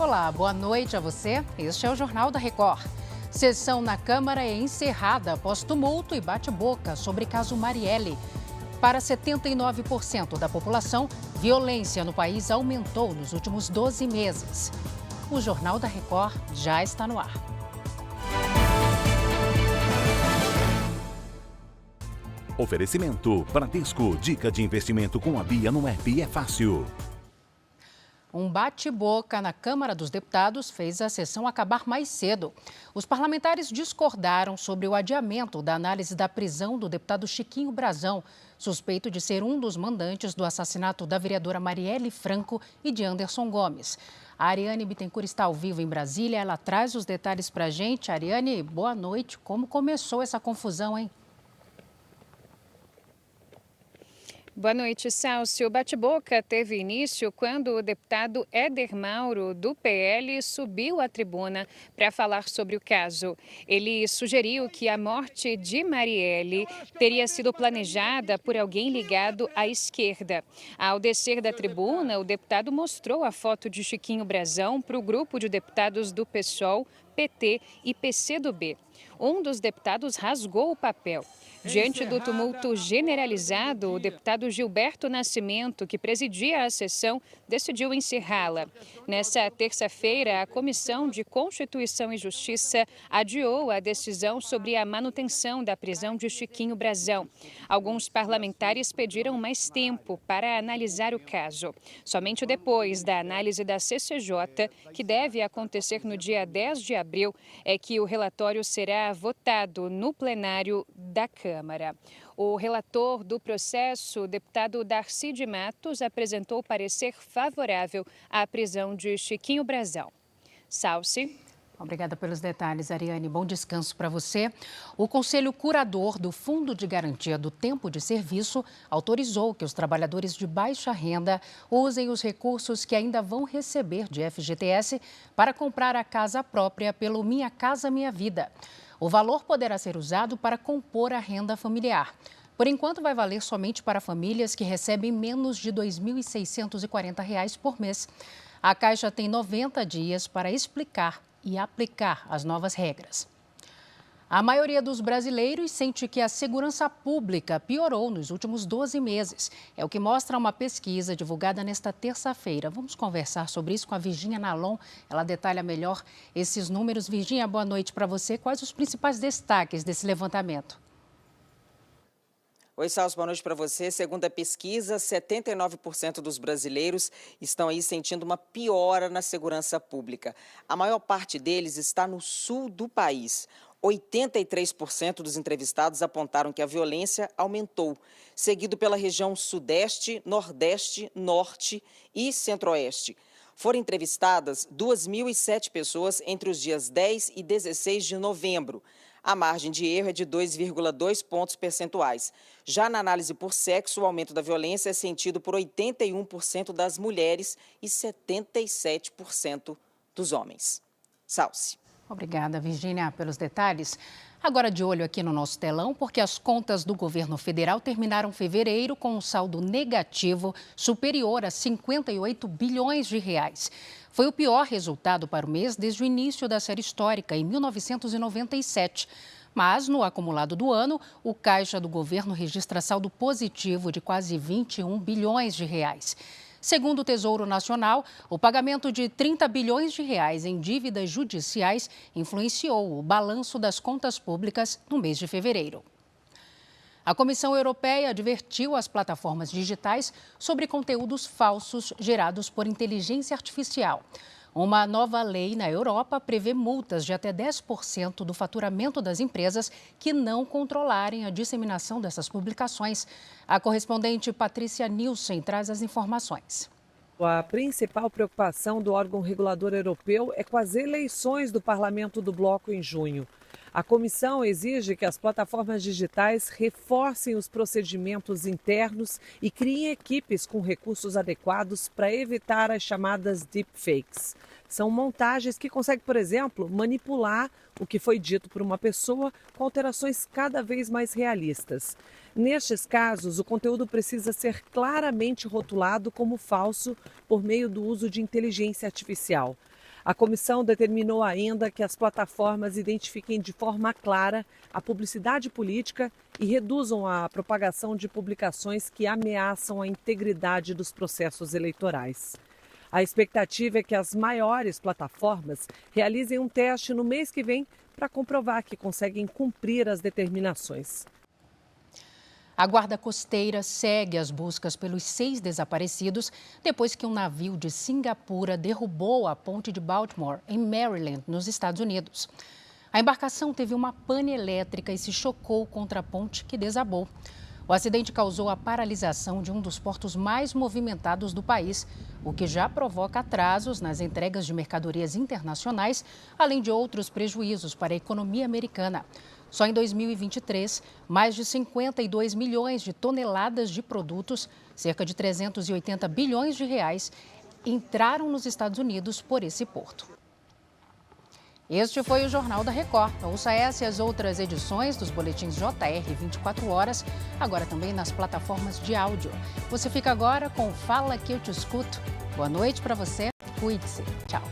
Olá, boa noite a você. Este é o Jornal da Record. Sessão na Câmara é encerrada após tumulto e bate-boca sobre caso Marielle. Para 79% da população, violência no país aumentou nos últimos 12 meses. O Jornal da Record já está no ar. Oferecimento Bradesco. Dica de investimento com a Bia no app é fácil. Um bate-boca na Câmara dos Deputados fez a sessão acabar mais cedo. Os parlamentares discordaram sobre o adiamento da análise da prisão do deputado Chiquinho Brazão, suspeito de ser um dos mandantes do assassinato da vereadora Marielle Franco e de Anderson Gomes. A Ariane Bittencourt está ao vivo em Brasília, ela traz os detalhes para a gente. Ariane, boa noite. Como começou essa confusão, hein? Boa noite, Salcio. O bate-boca teve início quando o deputado Éder Mauro, do PL, subiu à tribuna para falar sobre o caso. Ele sugeriu que a morte de Marielle teria sido planejada por alguém ligado à esquerda. Ao descer da tribuna, o deputado mostrou a foto de Chiquinho Brazão para o grupo de deputados do PSOL, PT e PCdoB. Um dos deputados rasgou o papel. Diante do tumulto generalizado, o deputado Gilberto Nascimento, que presidia a sessão, decidiu encerrá-la. Nessa terça-feira, a Comissão de Constituição e Justiça adiou a decisão sobre a manutenção da prisão de Chiquinho Brazão. Alguns parlamentares pediram mais tempo para analisar o caso. Somente depois da análise da CCJ, que deve acontecer no dia 10 de abril, é que o relatório será votado no plenário da Câmara. O relator do processo, o deputado Darcy de Matos, apresentou parecer favorável à prisão de Chiquinho Brazão. Salsi. Obrigada pelos detalhes, Ariane. Bom descanso para você. O Conselho Curador do Fundo de Garantia do Tempo de Serviço autorizou que os trabalhadores de baixa renda usem os recursos que ainda vão receber de FGTS para comprar a casa própria pelo Minha Casa Minha Vida. O valor poderá ser usado para compor a renda familiar. Por enquanto, vai valer somente para famílias que recebem menos de R$ 2.640 por mês. A Caixa tem 90 dias para explicar e aplicar as novas regras. A maioria dos brasileiros sente que a segurança pública piorou nos últimos 12 meses. É o que mostra uma pesquisa divulgada nesta terça-feira. Vamos conversar sobre isso com a Virgínia Nalon. Ela detalha melhor esses números. Virgínia, boa noite para você. Quais os principais destaques desse levantamento? Oi, Salso, boa noite para você. Segundo a pesquisa, 79% dos brasileiros estão aí sentindo uma piora na segurança pública. A maior parte deles está no sul do país. 83% dos entrevistados apontaram que a violência aumentou, seguido pela região sudeste, nordeste, norte e centro-oeste. Foram entrevistadas 2.007 pessoas entre os dias 10 e 16 de novembro. A margem de erro é de 2,2 pontos percentuais. Já na análise por sexo, o aumento da violência é sentido por 81% das mulheres e 77% dos homens. Salce. Obrigada, Virgínia, pelos detalhes. Agora de olho aqui no nosso telão, porque as contas do governo federal terminaram fevereiro com um saldo negativo superior a 58 bilhões de reais. Foi o pior resultado para o mês desde o início da série histórica, em 1997. Mas, no acumulado do ano, o caixa do governo registra saldo positivo de quase 21 bilhões de reais. Segundo o Tesouro Nacional, o pagamento de 30 bilhões de reais em dívidas judiciais influenciou o balanço das contas públicas no mês de fevereiro. A Comissão Europeia advertiu as plataformas digitais sobre conteúdos falsos gerados por inteligência artificial. Uma nova lei na Europa prevê multas de até 10% do faturamento das empresas que não controlarem a disseminação dessas publicações. A correspondente Patrícia Nilsen traz as informações. A principal preocupação do órgão regulador europeu é com as eleições do Parlamento do Bloco em junho. A comissão exige que as plataformas digitais reforcem os procedimentos internos e criem equipes com recursos adequados para evitar as chamadas deepfakes. São montagens que conseguem, por exemplo, manipular o que foi dito por uma pessoa com alterações cada vez mais realistas. Nestes casos, o conteúdo precisa ser claramente rotulado como falso por meio do uso de inteligência artificial. A comissão determinou ainda que as plataformas identifiquem de forma clara a publicidade política e reduzam a propagação de publicações que ameaçam a integridade dos processos eleitorais. A expectativa é que as maiores plataformas realizem um teste no mês que vem para comprovar que conseguem cumprir as determinações. A Guarda Costeira segue as buscas pelos 6 desaparecidos depois que um navio de Singapura derrubou a ponte de Baltimore, em Maryland, nos Estados Unidos. A embarcação teve uma pane elétrica e se chocou contra a ponte, que desabou. O acidente causou a paralisação de um dos portos mais movimentados do país, o que já provoca atrasos nas entregas de mercadorias internacionais, além de outros prejuízos para a economia americana. Só em 2023, mais de 52 milhões de toneladas de produtos, cerca de 380 bilhões de reais, entraram nos Estados Unidos por esse porto. Este foi o Jornal da Record. Ouça essa e as outras edições dos boletins JR 24 horas, agora também nas plataformas de áudio. Você fica agora com Fala Que Eu Te Escuto. Boa noite para você, cuide-se. Tchau.